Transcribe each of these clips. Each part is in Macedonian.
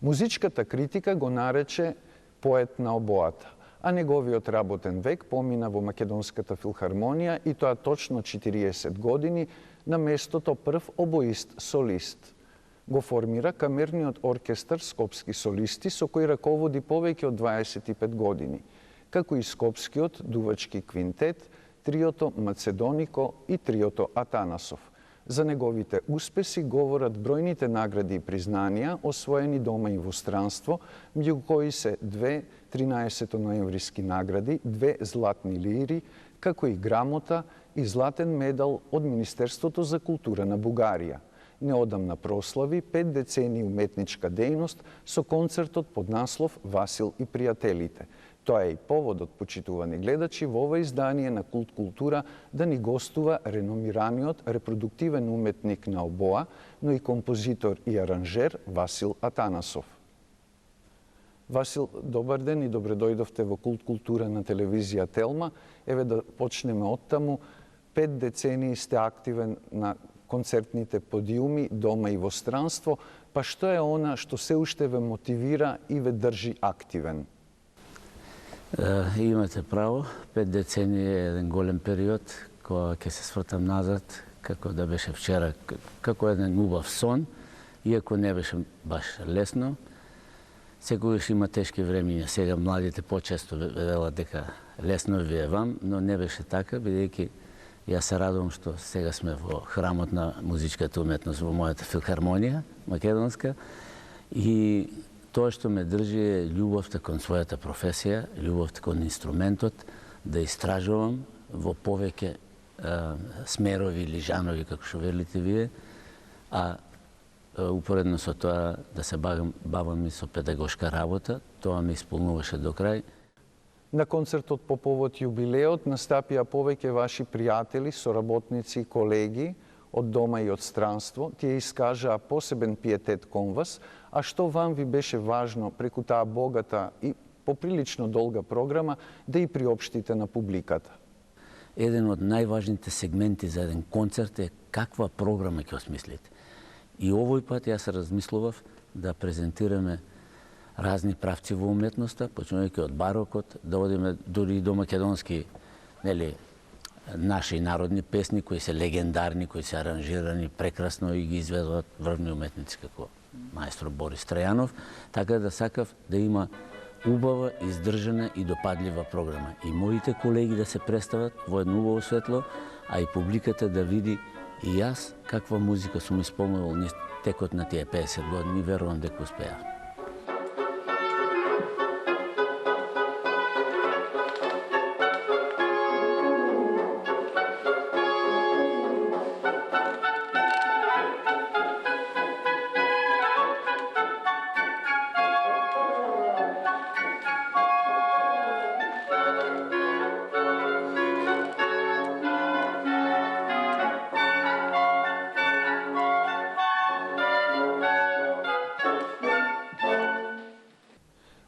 Музичката критика го нарече поет на обоата, а неговиот работен век помина во Македонската филхармонија и тоа точно 40 години на местото прв обоист солист. Го формира камерниот оркестар Скопски солисти со кој раководи повеќе од 25 години, како и Скопскиот дувачки квинтет, триото Macedonico и триото Атанасов. За неговите успеси говорат бројните награди и признанија освоени дома и во странство, меѓу кои се 2 13 ноемвриски награди, 2 златни лири, како и грамота и златен медал од Министерството за култура на Бугарија. Неодамна прослави 5 децении уметничка дејност со концертот под наслов Васил и пријателите. Тоа е и поводот, почитувани гледачи, во ова издание на Култ култура да ни гостува реномираниот репродуктивен уметник на обоа, но и композитор и аранжер Васил Атанасов. Васил, добар ден и добре дојдовте во Култ култура на телевизија Телма. Еве да почнеме оттаму. 5 децении сте активен на концертните подиуми дома и во странство, па што е она што се уште ве мотивира и ве држи активен? Имате право, 5 децении е еден голем период, кога ќе се свртам назад, како да беше вчера, како еден убав сон, иако не беше баш лесно. Секогаш има тешки времиња, сега младите почесто велат дека лесно ви е вам, но не беше така, бидејќи јас се радувам што сега сме во храмот на музичката уметност во мојата филхармонија македонска и тоа што ме држи е љубовта кон својата професија, љубовта кон инструментот, да истражувам во повеќе смерови или жанови, како што велите вие, а упоредно со тоа да се бавам и со педагошка работа, тоа ме исполнуваше до крај. На концертот по повод јубилеот настапија повеќе ваши пријатели, соработници и колеги од дома и од странство. Тие искажаа посебен пиетет кон вас, а што вам ви беше важно преку таа богата и поприлично долга програма да и приопштите на публиката? Еден од најважните сегменти за еден концерт е каква програма ќе осмислите. И овој пат јас размислував да презентираме разни правци во уметноста, почнувајќи од барокот, да одиме дури и до македонски, наши народни песни кои се легендарни, кои се аранжирани прекрасно и ги изведуваат врвни уметници како маестро Борис Трајанов, така да сакав да има убава, издржана и допадлива програма. И моите колеги да се представат во едно убаво светло, а и публиката да види и јас каква музика сум исполнувал низ текот на тие 50 години, верувам дека успеав.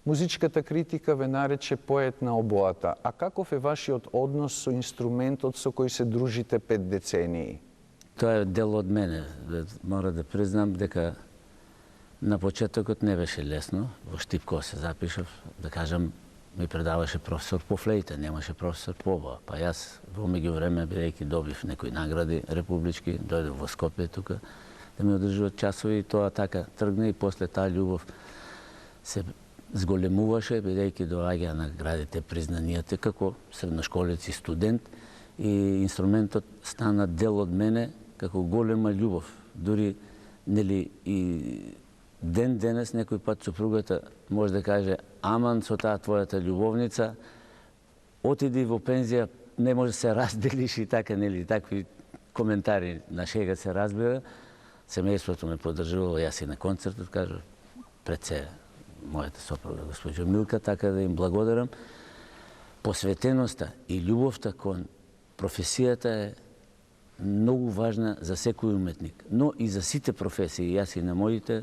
Музичката критика ве нарече поет на обоата, а каков е вашиот однос со инструментот со кој се дружите 5 децении? Тоа е дел од мене. Мора да признам дека на почетокот не беше лесно. Во Штипко се запишав, да кажам, ми предаваше професор по флейта, немаше професор по обоа. Па јас во меѓувреме, бидејќи добив некои награди републички, дојдов во Скопје тука да ми одржуват часови и тоа така тргна и после таа љубов се зголемуваше, бидејќи доаѓа наградите, признанијата како средношколец и студент и инструментот стана дел од мене како голема љубов. Дури и ден денес некој пат супругата може да каже: аман со таа твојата љубовница, отиди во пензија, не може да се разделиш и така, такви коментари на шега се разбира. Семејството ме поддржувало, јас и на концертот кажав пред се мојата сопруга, госпоѓа Милка, така да им благодарам. Посветеноста и љубовта кон професијата е многу важна за секој уметник, но и за сите професии. Јас и на моите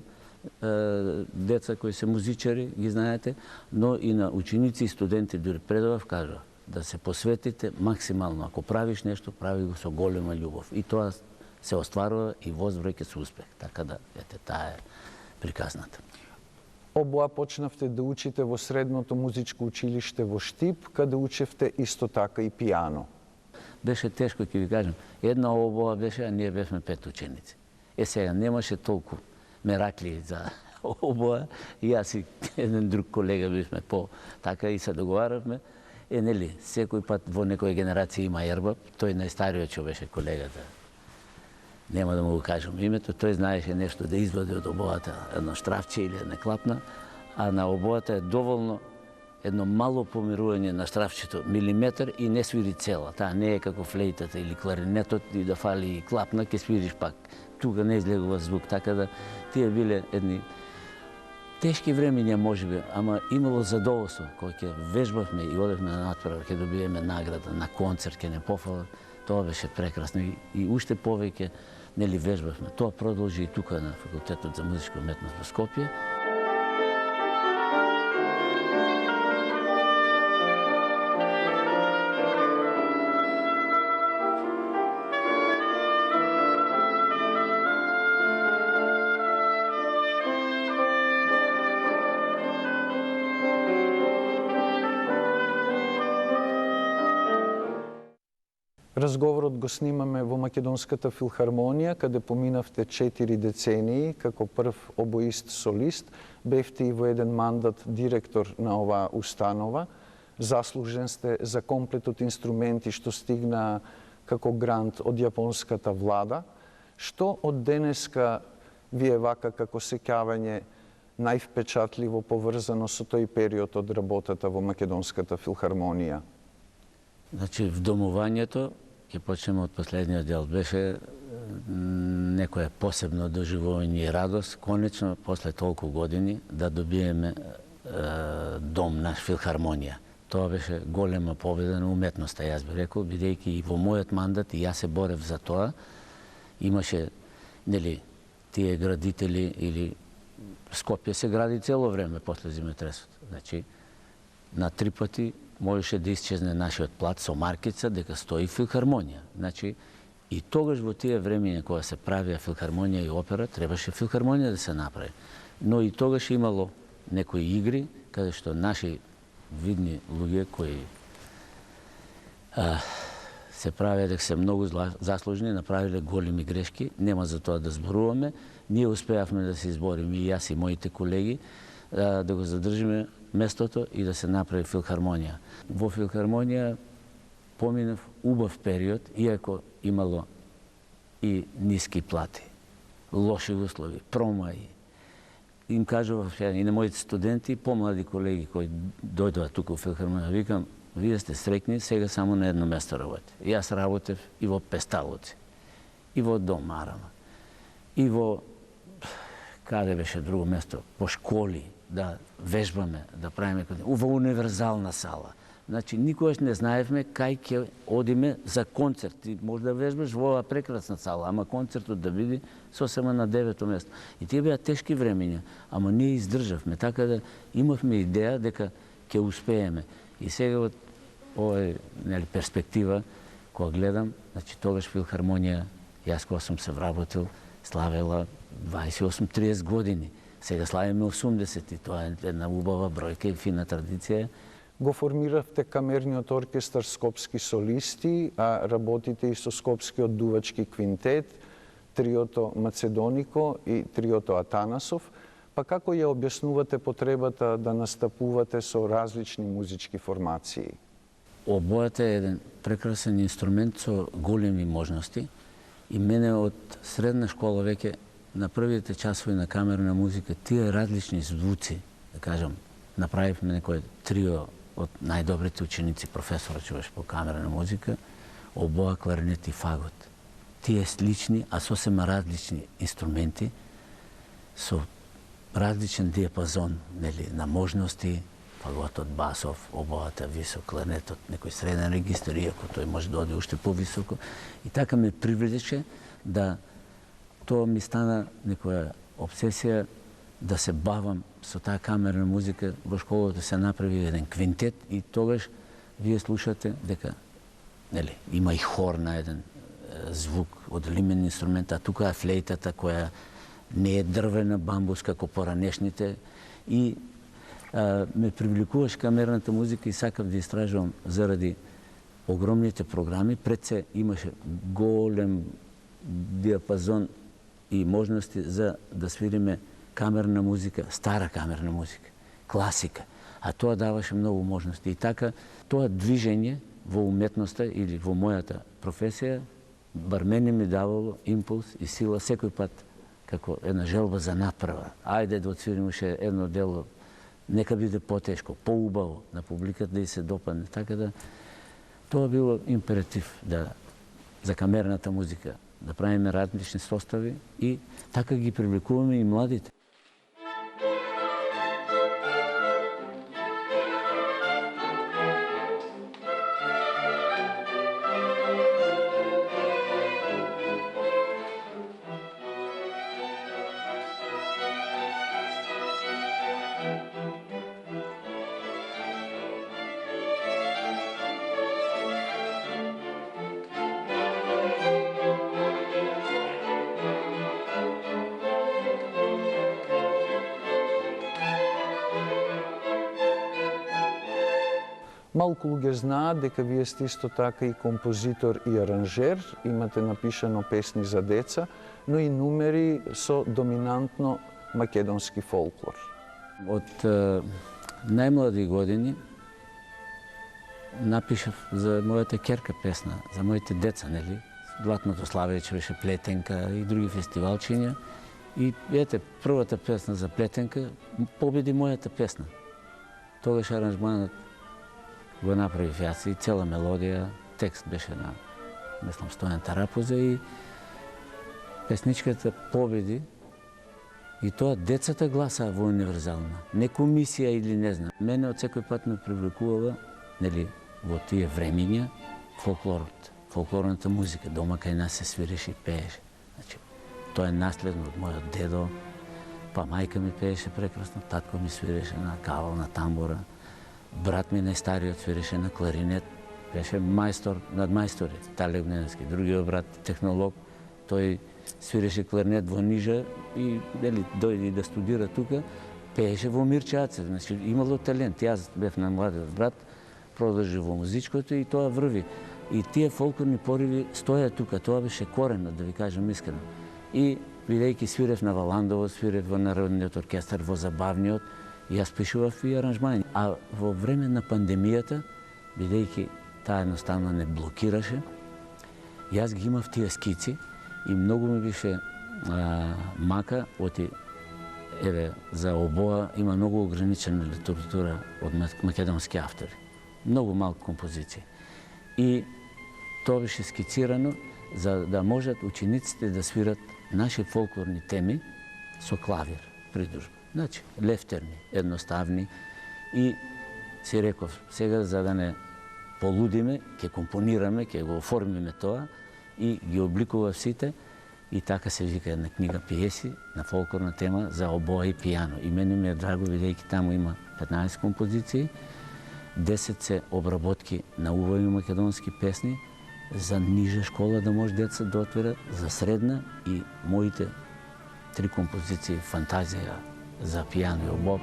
деца кои се музичари, ги знаете, но и на ученици и студенти дури предавав, кажа да се посветите максимално. Ако правиш нешто, прави го со голема љубов. И тоа се остварува и возвраќа со успех. Така да, ете, таа е приказната. Обоа почнавте да учите во средното музичко училиште во Штип, каде учевте исто така и пијано. Беше тешко, ќе ви кажам. Една обоа беше, а ние бевме 5 ученици. Сега немаше толку меракли за обоа, и јас и еден друг колега бевме така и се договаравме. Нели, секој пат во некоја генерација има ербап, тој најстариот што беше колегата. Нема да му го кажам името, тој знаеше нешто да извади од обоата, едно штрафче или една клапна, а на обоата е доволно едно мало померување на штрафчето, милиметар, и не свири цела. Таа не е како флейтата или кларинетот, и да фали и клапна, ќе свириш пак. Тука не излегува звук, така да тие биле едни тешки времења можеби, ама имало задоволство кога ќе вежбавме и одевме на натпревар, ќе добиеме награда на концерт, ќе не пофалат. Тоа беше прекрасно и уште повеќе нели вежбавме. Тоа продолжи и тука на факултетот за музичка уметност во Скопје. Разговорот го снимаме во Македонската филхармонија, каде поминавте 4 децении како прв обоист солист, бевте и во еден мандат директор на оваа установа. Заслужен сте за комплетот инструменти што стигна како грант од јапонската влада. Што од денеска вие вака како сеќавање највпечатливо поврзано со тој период од работата во Македонската филхармонија? Значи, вдомувањето, ќе почнеме од последниот дел, беше некое посебно доживување и радост, конечно, после толку години, да добиеме дом на филхармонија. Тоа беше голема победа на уметноста, јас би рекол, бидејќи и во мојот мандат и јас се борев за тоа. Имаше, нели, тие градители или Скопје се гради цело време после земјотресот. Значи, на 3 пати можеше да исчезне нашиот плат со маркица дека стои филхармонија. Значи, и тогаш во тие времења кога се правија филхармонија и опера, требаше филхармонија да се направи. Но и тогаш имало некои игри каде што наши видни луѓе кои се правеа дека се многу заслужни, направиле големи грешки, нема за тоа да зборуваме. Ние успеавме да се избориме, и јас и моите колеги, да го задржиме местото и да се направи филхармонија. Во филхармонија поминав убав период, иако имало и ниски плати, лоши услови, промаи. Им кажував и на моите студенти, помлади колеги кои дојдоа тука во филхармонија, викам, вие сте среќни, сега само на едно место работите. Јас работев и во Песталоци, и во Дом Арама, и во, каде беше друго место, по школи, да вежбаме, да правиме во универзална сала. Значи, никогаш не знаевме кај ќе одиме за концерт. Ти може да вежбаш во оваа прекрасна сала, ама концертот да биде сосема на 9-то место. И тие беа тешки времења, ама ние издржавме, така да имавме идеја дека ќе успееме. И сега од овој, нели, перспектива, кога гледам, значи тогаш филхармонија, јас кога сум се вработил, славела 28-30 години. Сега славиме 80 и тоа е една убава бројка и фина традиција. Го формиравте камерниот оркестар Скопски солисти, а работите и со Скопскиот дувачки квинтет, триото Macedonico и триото Атанасов. Па како ја објаснувате потребата да настапувате со различни музички формации? Обојата е еден прекрасен инструмент со големи можности и мене од средна школа веќе на првите часови на камерна музика тие различни звуци, да кажам, направивме некој трио од најдобрите ученици професора човеш по камерна музика, обоа, кларинет и фагот. Тие слични, а сосема различни инструменти со различен диапазон, нели, на можности, фаготот басов, обоата висок, кларинетот некој среден регистар, иако тој може да оди уште повисоко. И така ме привлече да тоа ми стана некоја обсесија да се бавам со таа камерна музика. Во школата се направи еден квинтет и тогаш вие слушате дека, нели, има и хор на еден звук од лимен инструмент, а тука е флейтата која не е дрвена, бамбус како поранешните, И ме привлекуваш камерната музика и сакав да истражувам заради огромните програми. Пред се имаше голем диапазон и можности за да свириме камерна музика, стара камерна музика, класика. А тоа даваше многу можности. И така, тоа движење во уметноста или во мојата професија, бар мене ми давало импулс и сила секој пат како една желба за направа. Ајде да отсвириме уште едно дело, нека биде потешко, поубаво на публиката да и се допадне. Така да, тоа било императив за камерната музика, да правиме различни состави и така ги привлекуваме и младите. Малку луѓе знаат дека вие сте исто така и композитор и аранжер, имате напишано песни за деца, но и numeri со доминантно македонски фолклор. Од најмлади години напишав за мојата керка песна, за моите деца, нели? Златното славење беше Плетенка и други фестивалчиња. И ете, првата песна за Плетенка победи мојата песна. Тогаш аранжманот го направив јас и цела мелодија, текст беше на, мислам, Стојан Тарапуза и песничката победи и тоа децата гласаа во универзална. Не комисија или не знам. Мене од секој пат ме привлекувала, нели, во тие времиња фолклорот, фолклорната музика. Дома кај нас се свиреше и пееше. Значи, тоа е наследно од мојот дедо, па мајка ми пееше прекрасно, татко ми свиреше на кавал, на тамбура. Брат ми најстариот свиреше на кларинет, беше мајстор над мајстори, Тале Огненски. Другиот брат, технолог, тој свиреше кларинет во Нижа и дојде да студира тука, пееше во Мирче Ацев, значи имало талент. Јас бев на младиот брат, продолжи во музичкото и тоа врви. И тие фолклорни пориви стоја тука, тоа беше коренот, да ви кажам искрено. И бидејќи свирев на Валандово, свирев во Народниот оркестар, во забавниот, јас пишував и аранжмани. А во време на пандемијата, бидејќи таа едноставно не блокираше, јас ги имав тие скици и многу ми беше мака, оти, еве, за обоа има многу ограничена литература од македонски автори. Многу малку композиции. И тоа беше скицирано за да можат учениците да свират наши фолклорни теми со клавир, придружба. Значи, лефтерни, едноставни и си реков, сега за да не полудиме, ќе компонираме, ќе го оформиме тоа и ги обликував сите и така се вика една книга пиеси на фолклорна тема за обоа и пијано. И мене ми е драго, бидејќи таму има 15 композиции, 10 се обработки на убави македонски песни, за нижа школа да може деца да отвера, за средна и моите 3 композиции фантазија за пијано и обоа.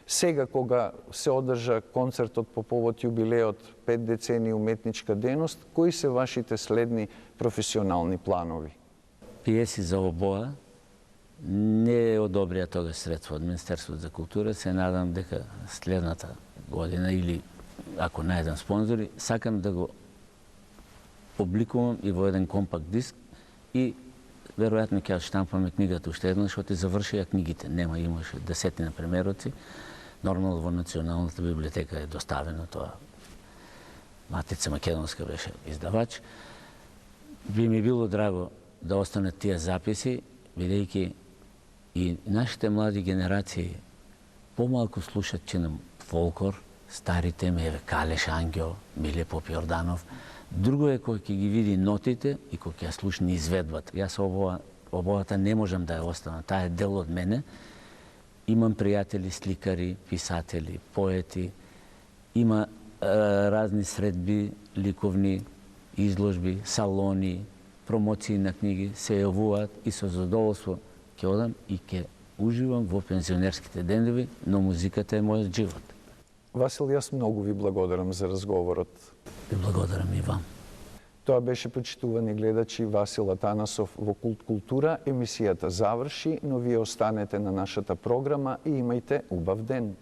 Сега, кога се одржа концертот по повод јубилеот 5 децении уметничка дејност, кои се вашите следни професионални планови? Пиеси за обоа не одобрија тогаш средства од Министерството за култура. Се надам дека следната година или ако најдам спонзори, сакам да го обликувам и во еден компакт диск и веројатно ќе штампаме книгата уште еднаш, што завршија книгите. Имаше десетина примероци. Нормално во Националната библиотека е доставено тоа. Матица Македонска беше издавач. Би ми било драго да останат тие записи, бидејќи и нашите млади генерации помалку слушат чинам фолклор старите ме, Калеш Ангел, Миле Поп Јорданов. Друго е кој ќе ги види нотите и кој ќе ја слушне изведбата. Јас обовата не можам да ја оставам, таа е дел од мене. Имам пријатели, сликари, писатели, поети, има разни средби, ликовни, изложби, салони, промоции на книги, се јавуваат и со задоволство ќе одам и ќе уживам во пензионерските денови, но музиката е мојот живот. Васил, јас многу ви благодарам за разговорот. Ви благодарам и вам. Тоа беше, почитувани гледачи, Васил Атанасов во Култ култура. Емисијата заврши, но вие останете на нашата програма и имајте убав ден.